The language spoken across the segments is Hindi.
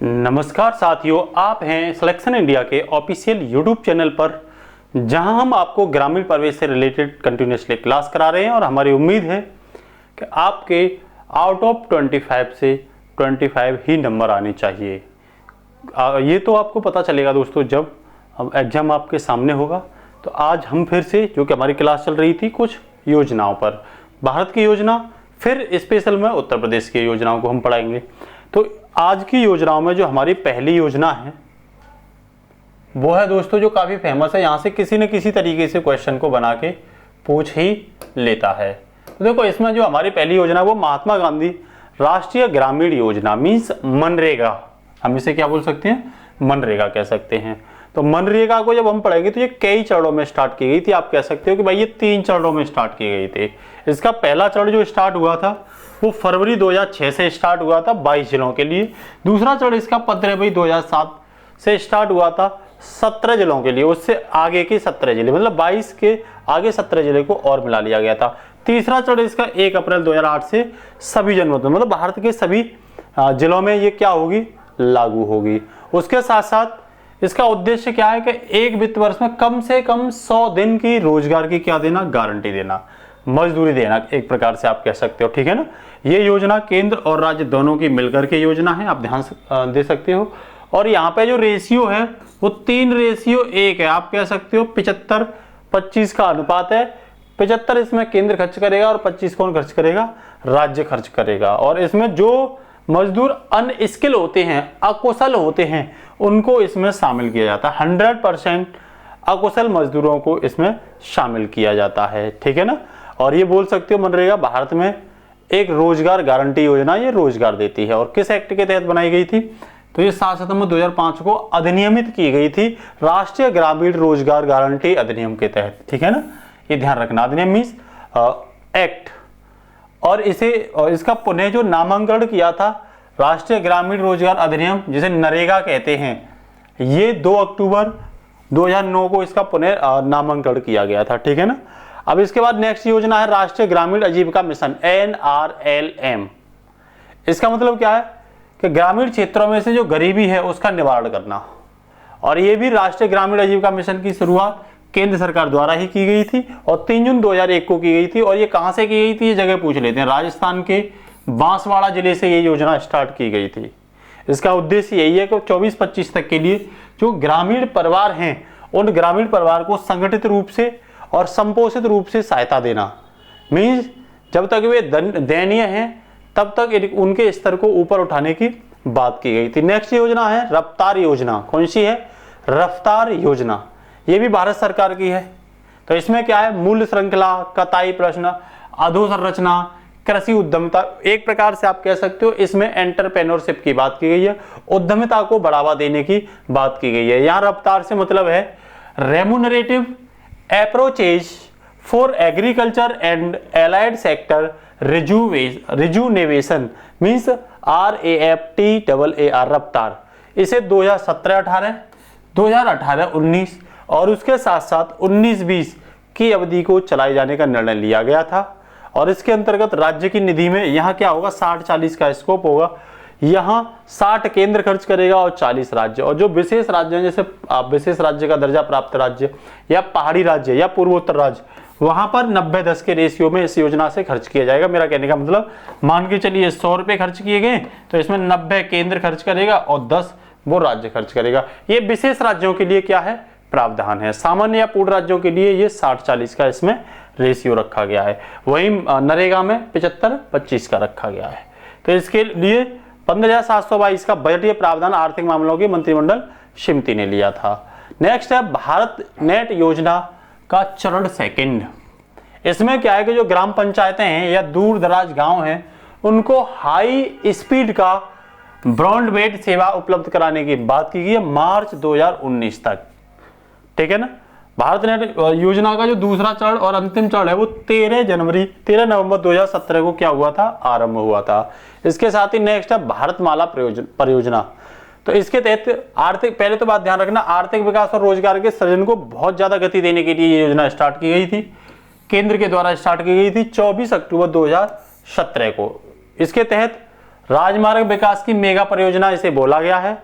नमस्कार साथियों, आप हैं सिलेक्शन इंडिया के ऑफिशियल यूट्यूब चैनल पर, जहां हम आपको ग्रामीण प्रवेश से रिलेटेड कंटिन्यूसली क्लास करा रहे हैं और हमारी उम्मीद है कि आपके आउट ऑफ 25 से 25 ही नंबर आने चाहिए। ये तो आपको पता चलेगा दोस्तों जब एग्ज़ाम आपके सामने होगा। तो आज हम फिर से जो कि हमारी क्लास चल रही थी कुछ योजनाओं पर, भारत की योजना, फिर स्पेशल में उत्तर प्रदेश की योजनाओं को हम पढ़ाएंगे। तो आज की योजनाओं में जो हमारी पहली योजना है वो है दोस्तों जो काफ़ी फेमस है, यहाँ से किसी न किसी तरीके से क्वेश्चन को बना के पूछ ही लेता है। तो देखो इसमें जो हमारी पहली योजना है वो महात्मा गांधी राष्ट्रीय ग्रामीण योजना मीन्स मनरेगा, हम इसे क्या बोल सकते हैं, मनरेगा कह सकते हैं। तो मनरेगा को जब हम पढ़ेंगे तो ये कई चरणों में स्टार्ट की गई थी। आप कह सकते हो कि भाई ये 3 चरणों में स्टार्ट की गई थी। इसका पहला चरण जो स्टार्ट हुआ था वो फरवरी 2006 से स्टार्ट हुआ था 22 जिलों के लिए। दूसरा चरण इसका 15 मई 2007 से स्टार्ट हुआ था 17 जिलों के लिए। उससे आगे के 17 जिले, मतलब 22 के आगे 17 जिले को और मिला लिया गया था। तीसरा चरण इसका 1 अप्रैल 2008 से सभी जनपदों में, मतलब भारत के सभी जिलों में ये क्या होगी, लागू होगी। उसके साथ साथ इसका उद्देश्य क्या है कि एक वित्त वर्ष में कम से कम 100 दिन की रोजगार की क्या देना, गारंटी देना, मजदूरी देना, एक प्रकार से आप कह सकते हो, ठीक है ना। ये योजना केंद्र और राज्य दोनों की मिलकर के योजना है, आप ध्यान दे सकते हो। और यहाँ पे जो रेशियो है वो 3:1 है, आप कह सकते हो 75-25 का अनुपात है। 75 इसमें केंद्र खर्च करेगा और 25 कौन खर्च करेगा, राज्य खर्च करेगा। और इसमें जो मजदूर अनस्किल होते हैं, अकुशल होते हैं, उनको इसमें शामिल किया जाता है। 100% अकुशल मजदूरों को इसमें शामिल किया जाता है, ठीक है ना। और ये बोल सकते हो मनरेगा भारत में एक रोजगार गारंटी योजना, ये रोजगार देती है। और किस एक्ट के तहत बनाई गई थी, तो ये 7 सितंबर 2005 को अधिनियमित की गई थी, राष्ट्रीय ग्रामीण रोजगार गारंटी अधिनियम के तहत, ठीक है ना। ये ध्यान रखना, अधिनियम मीन्स एक्ट। और इसका पुनः जो नामांकन किया था राष्ट्रीय ग्रामीण रोजगार अधिनियम, जिसे नरेगा कहते हैं, ये 2 अक्टूबर 2009 को इसका पुनः नामांकन किया गया था, ठीक है ना। अब इसके बाद नेक्स्ट योजना है राष्ट्रीय ग्रामीण आजीविका मिशन, NRLM। इसका मतलब क्या है कि ग्रामीण क्षेत्रों में से जो गरीबी है उसका निवारण करना। और ये भी राष्ट्रीय ग्रामीण आजीविका मिशन की शुरुआत केंद्र सरकार द्वारा ही की गई थी और 3 जून 2001 को की गई थी। और ये कहां से की गई थी, ये जगह पूछ लेते हैं, राजस्थान के बांसवाड़ा जिले से ये योजना स्टार्ट की गई थी। इसका उद्देश्य यही है कि 24-25 तक के लिए जो ग्रामीण परिवार हैं उन ग्रामीण परिवार को संगठित रूप से और संपोषित रूप से सहायता देना। मीन्स जब तक वे दयनीय हैं तब तक उनके स्तर को ऊपर उठाने की बात की गई थी। नेक्स्ट योजना है रफ्तार योजना। कौन सी है, रफ्तार योजना। ये भी भारत सरकार की है। तो इसमें क्या है, मूल्य श्रृंखला, कताई प्रश्न, अधोसंरचना, कृषि उद्यमिता, एक प्रकार से आप कह सकते हो इसमें एंटरप्रेन्योरशिप की बात की गई है, उद्यमिता को बढ़ावा देने की बात की गई है। यहाँ रफ्तार से मतलब है remunerative approaches for agriculture and allied sector rejuvenation means RAFTAAR, Raftaar. इसे 2017-18, 2018-19 और उसके साथ साथ 19-20 की अवधि को चलाए जाने का निर्णय लिया गया था। और इसके अंतर्गत राज्य की निधि में यहाँ क्या होगा, 60-40 का स्कोप होगा। यहाँ 60 केंद्र खर्च करेगा और 40 राज्य। और जो विशेष राज्य हैं, जैसे विशेष राज्य का दर्जा प्राप्त राज्य या पहाड़ी राज्य या पूर्वोत्तर राज्य, वहां पर 90-10 के रेशियो में इस योजना से खर्च किया जाएगा। मेरा कहने का मतलब, मान के चलिए 100 रुपए खर्च किए गए तो इसमें 90 केंद्र खर्च करेगा और 10 वो राज्य खर्च करेगा। ये विशेष राज्यों के लिए क्या है, प्रावधान है। सामान्य या पूर्ण राज्यों के लिए ये 60-40 का इसमें रेशियो रखा गया है। वही नरेगा में 75-25 का रखा गया है। तो इसके लिए 15,722 का बजटीय प्रावधान आर्थिक मामलों की मंत्रिमंडल समिति ने लिया था। नेक्स्ट है भारत नेट योजना का चरण 2। इसमें क्या है कि जो ग्राम पंचायतें हैं या दूर दराज गांव हैं उनको हाई स्पीड का ब्रॉडबैंड सेवा उपलब्ध कराने की बात की गई है मार्च 2019 तक, ठीक है ना। भारत नेट योजना का जो दूसरा चरण और अंतिम चरण है वो 13 नवंबर 2017 को क्या हुआ था, आरंभ हुआ था। इसके साथ ही नेक्स्ट है भारतमाला परियोजना। तो इसके तहत आर्थिक, पहले तो बात ध्यान रखना, आर्थिक विकास और रोजगार के सृजन को बहुत ज्यादा गति देने के लिए ये योजना स्टार्ट की गई थी, केंद्र के द्वारा स्टार्ट की गई थी 24 अक्टूबर 2017 को। इसके तहत राजमार्ग विकास की मेगा परियोजना इसे बोला गया है।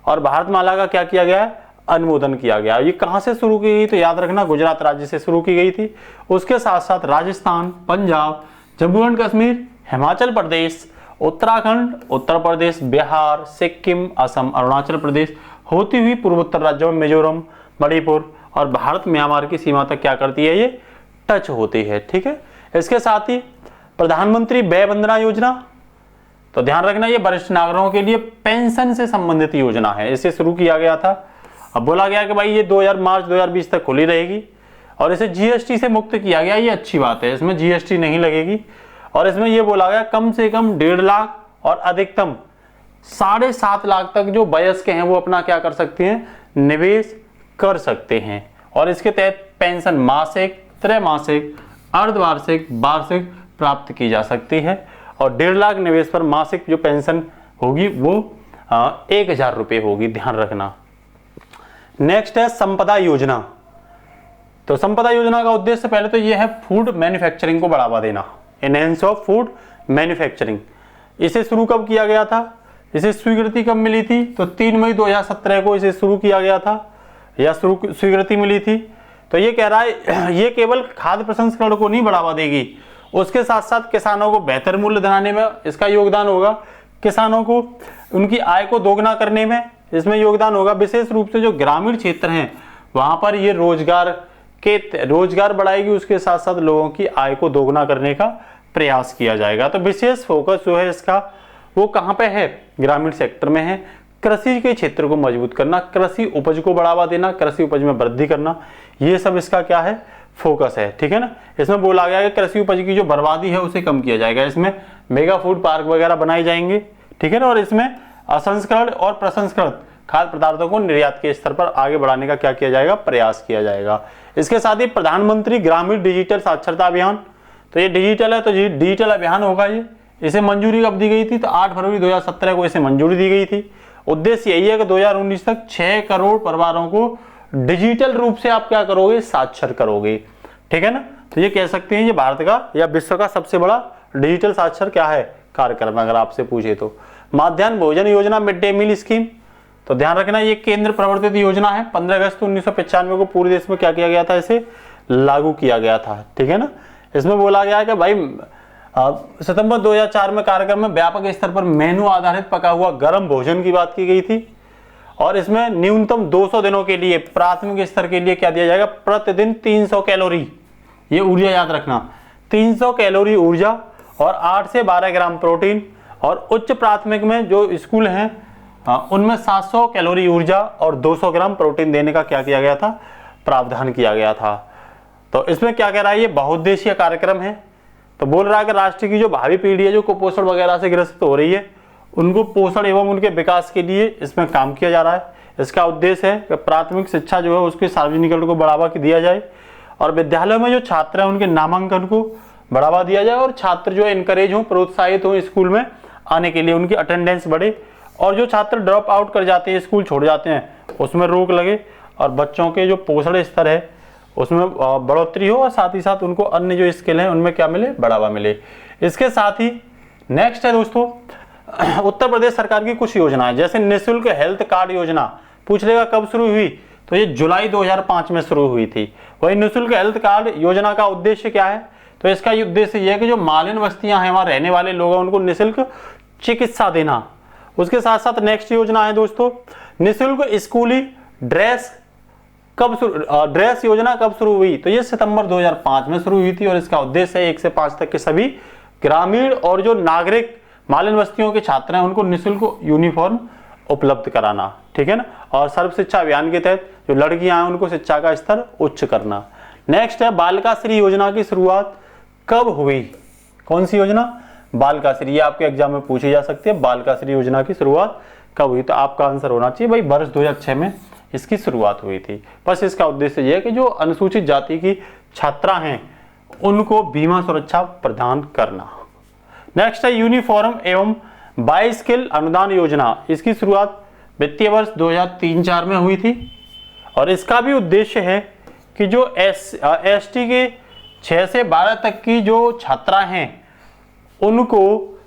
और भारतमाला का क्या किया गया है, अनुमोदन किया गया। ये कहां से शुरू की गई, तो याद रखना गुजरात राज्य से शुरू की गई थी। उसके साथ साथ राजस्थान, पंजाब, जम्मू एंड कश्मीर, हिमाचल प्रदेश, उत्तराखंड, उत्तर प्रदेश, बिहार, सिक्किम, असम, अरुणाचल प्रदेश होती हुई पूर्वोत्तर राज्यों में मिजोरम, मणिपुर और भारत म्यांमार की सीमा तक क्या करती है, ये टच होती है। ठीक है, इसके साथ ही प्रधानमंत्री वय वंदना योजना, तो ध्यान रखना ये वरिष्ठ नागरिकों के लिए पेंशन से संबंधित योजना है। इसे शुरू किया गया था। अब बोला गया कि भाई ये मार्च 2020 तक खुली रहेगी और इसे जीएसटी से मुक्त किया गया। ये अच्छी बात है, इसमें जीएसटी नहीं लगेगी। और इसमें यह बोला गया कम से कम 1.5 लाख और अधिकतम 7.5 लाख तक जो वयस्क हैं वो अपना क्या कर सकते हैं, निवेश कर सकते हैं। और इसके तहत पेंशन मासिक, त्रैमासिक, अर्धवार्षिक, वार्षिक प्राप्त की जा सकती है। और 1.5 लाख निवेश पर मासिक जो पेंशन होगी वो 1,000 रुपये होगी, ध्यान रखना। नेक्स्ट है संपदा योजना। तो संपदा योजना का उद्देश्य पहले तो यह है फूड मैन्युफैक्चरिंग को बढ़ावा देना, एनहेंस ऑफ फूड मैन्युफैक्चरिंग। इसे शुरू कब किया गया था, इसे स्वीकृति कब मिली थी, तो 3 मई 2017 को इसे शुरू किया गया था या स्वीकृति मिली थी। तो ये कह रहा है ये केवल खाद्य प्रसंस्करण को नहीं बढ़ावा देगी, उसके साथ साथ किसानों को बेहतर मूल्य दिलाने में इसका योगदान होगा। किसानों को उनकी आय को दोगुना करने में इसमें योगदान होगा। विशेष रूप से जो ग्रामीण क्षेत्र हैं वहां पर ये रोजगार बढ़ाएगी, उसके साथ साथ लोगों की आय को दोगुना करने का प्रयास किया जाएगा। तो विशेष फोकस जो है इसका वो कहां पे है, ग्रामीण सेक्टर में है। कृषि के क्षेत्र को मजबूत करना, कृषि उपज को बढ़ावा देना, कृषि उपज में वृद्धि करना, ये सब इसका क्या है, फोकस है। ठीक है ना। इसमें बोला गया है कि कृषि उपज की जो बर्बादी है उसे कम किया जाएगा। इसमें मेगा फूड पार्क वगैरह बनाए जाएंगे। ठीक है ना। और इसमें असंस्करण और प्रसंस्कृत खाद्य पदार्थों को निर्यात के स्तर पर आगे बढ़ाने का क्या किया जाएगा, प्रयास किया जाएगा। इसके साथ ही प्रधानमंत्री ग्रामीण डिजिटल साक्षरता अभियान, तो ये डिजिटल है तो डिजिटल अभियान होगा। ये इसे मंजूरी कब दी गई थी, तो 8 फरवरी 2017 को इसे मंजूरी दी गई थी। उद्देश्य यही है कि 2019 तक 6 करोड़ परिवारों को डिजिटल रूप से आप क्या करोगे, साक्षर करोगे। ठीक है ना। तो ये कह सकते हैं ये भारत का या विश्व का सबसे बड़ा डिजिटल साक्षर क्या है, कार्यक्रम, अगर आपसे पूछे तो। मध्याह्न भोजन योजना, मिड डे मील स्कीम, तो ध्यान रखना ये केंद्र प्रवर्तित योजना है। 15 अगस्त 1995 को पूरे देश में क्या किया गया था, इसे लागू किया गया था। ठीक है ना। इसमें बोला गया है कि भाई सितंबर 2004 में कार्यक्रम में व्यापक स्तर पर मेनू आधारित पका हुआ गर्म भोजन की बात की गई थी। और इसमें न्यूनतम 200 दिनों के लिए प्राथमिक स्तर के लिए क्या दिया जाएगा, प्रतिदिन 300 कैलोरी, ये ऊर्जा याद रखना, 300 कैलोरी ऊर्जा और 8 से 12 ग्राम प्रोटीन। और उच्च प्राथमिक में जो स्कूल हैं उनमें 700 कैलोरी ऊर्जा और 200 ग्राम प्रोटीन देने का क्या किया गया था, प्रावधान किया गया था। तो इसमें क्या कह रहा है, ये बहुउद्देशीय कार्यक्रम है। तो बोल रहा है कि राष्ट्र की जो भावी पीढ़ी है जो कुपोषण वगैरह से ग्रसित हो रही है, उनको पोषण एवं उनके विकास के लिए इसमें काम किया जा रहा है। इसका उद्देश्य है कि प्राथमिक शिक्षा जो है उसके सार्वजनिकरण को बढ़ावा दिया जाए और विद्यालयों में जो छात्र हैं उनके नामांकन को बढ़ावा दिया जाए और छात्र जो है इनकरेज हो, प्रोत्साहित हो स्कूल में आने के लिए, उनकी अटेंडेंस बढ़े। और जो छात्र ड्रॉप आउट कर जाते हैं, स्कूल छोड़ जाते हैं, उसमें रोक लगे और बच्चों के जो पोषण स्तर है उसमें बढ़ोतरी हो और साथ ही साथ उनको अन्य जो स्किल हैं उनमें क्या मिले, बढ़ावा मिले। इसके साथ ही नेक्स्ट है दोस्तों उत्तर प्रदेश सरकार की कुछ योजनाएं, जैसे निःशुल्क हेल्थ कार्ड योजना। पूछ लेगा कब शुरू हुई, तो ये जुलाई 2005 में शुरू हुई थी। वही निःशुल्क हेल्थ कार्ड योजना का उद्देश्य क्या है, तो इसका उद्देश्य यह है कि जो मालिन बस्तियां हैं वहां रहने वाले लोग हैं उनको निःशुल्क चिकित्सा देना। उसके साथ साथ नेक्स्ट योजना है दोस्तों निःशुल्क स्कूली ड्रेस योजना कब शुरू हुई, तो ये सितंबर 2005 में शुरू हुई थी। और इसका उद्देश्य है 1 से 5 तक के सभी ग्रामीण और जो नागरिक मालिन बस्तियों के छात्र हैं उनको निःशुल्क यूनिफॉर्म उपलब्ध कराना। ठीक है ना। और सर्व शिक्षा अभियान के तहत जो लड़कियां हैं उनको शिक्षा का स्तर उच्च करना। नेक्स्ट है बालिका श्री योजना की शुरुआत कब हुई, कौन सी योजना, बालिका श्री, ये आपके एग्जाम में पूछी जा सकती है। बालिका श्री योजना की शुरुआत कब हुई, तो आपका आंसर होना चाहिए भाई वर्ष 2006 में इसकी शुरुआत हुई थी। बस इसका उद्देश्य यह है कि जो अनुसूचित जाति की छात्रा हैं उनको बीमा सुरक्षा प्रदान करना। नेक्स्ट है यूनिफॉर्म एवं बाईस्किल अनुदान योजना। इसकी शुरुआत वित्तीय वर्ष 2003-04 में हुई थी और इसका भी उद्देश्य है कि जो एसटी के 6 से 12 तक की जो छात्रा हैं उनको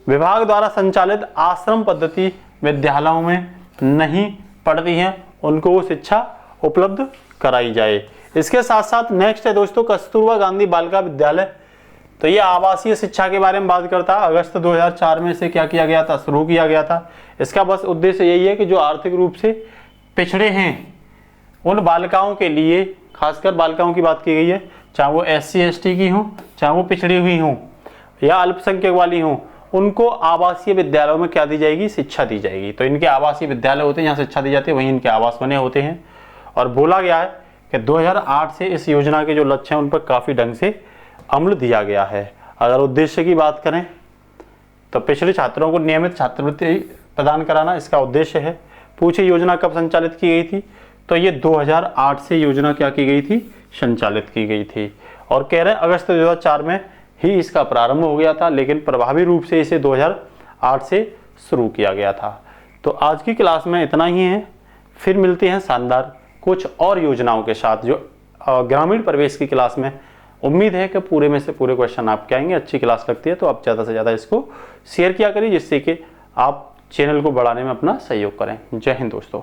विभाग द्वारा संचालित आश्रम पद्धति विद्यालयों में नहीं पढ़ती हैं उनको वो शिक्षा उपलब्ध कराई जाए। इसके साथ साथ नेक्स्ट है दोस्तों कस्तूरबा गांधी बालिका विद्यालय। तो ये आवासीय शिक्षा के बारे में बात करता है। अगस्त 2004 में से क्या किया गया था, शुरू किया गया था। इसका बस उद्देश्य यही है कि जो आर्थिक रूप से पिछड़े हैं उन बालिकाओं के लिए, खासकर बालिकाओं की बात की गई है, चाहे वो SC ST की हों, चाहे वो पिछड़ी हुई हों या अल्पसंख्यक वाली हों, उनको आवासीय विद्यालयों में क्या दी जाएगी, शिक्षा दी जाएगी। तो इनके आवासीय विद्यालय होते हैं, यहाँ शिक्षा दी जाती है, वहीं इनके आवास बने होते हैं। और बोला गया है कि 2008 से इस योजना के जो लक्ष्य हैं उन पर काफ़ी ढंग से अमल दिया गया है। अगर उद्देश्य की बात करें तो पिछड़े छात्रों को नियमित छात्रवृत्ति प्रदान कराना इसका उद्देश्य है। पूछे योजना कब संचालित की गई थी, तो ये 2008 से योजना क्या की गई थी, संचालित की गई थी। और कह रहे हैं अगस्त 2004 में ही इसका प्रारंभ हो गया था, लेकिन प्रभावी रूप से इसे 2008 से शुरू किया गया था। तो आज की क्लास में इतना ही है, फिर मिलते हैं शानदार कुछ और योजनाओं के साथ जो ग्रामीण प्रवेश की क्लास में उम्मीद है कि पूरे में से पूरे क्वेश्चन आपके आएंगे। अच्छी क्लास लगती है तो आप ज़्यादा से ज़्यादा इसको शेयर किया करिए, जिससे कि आप चैनल को बढ़ाने में अपना सहयोग करें। जय हिंद दोस्तों।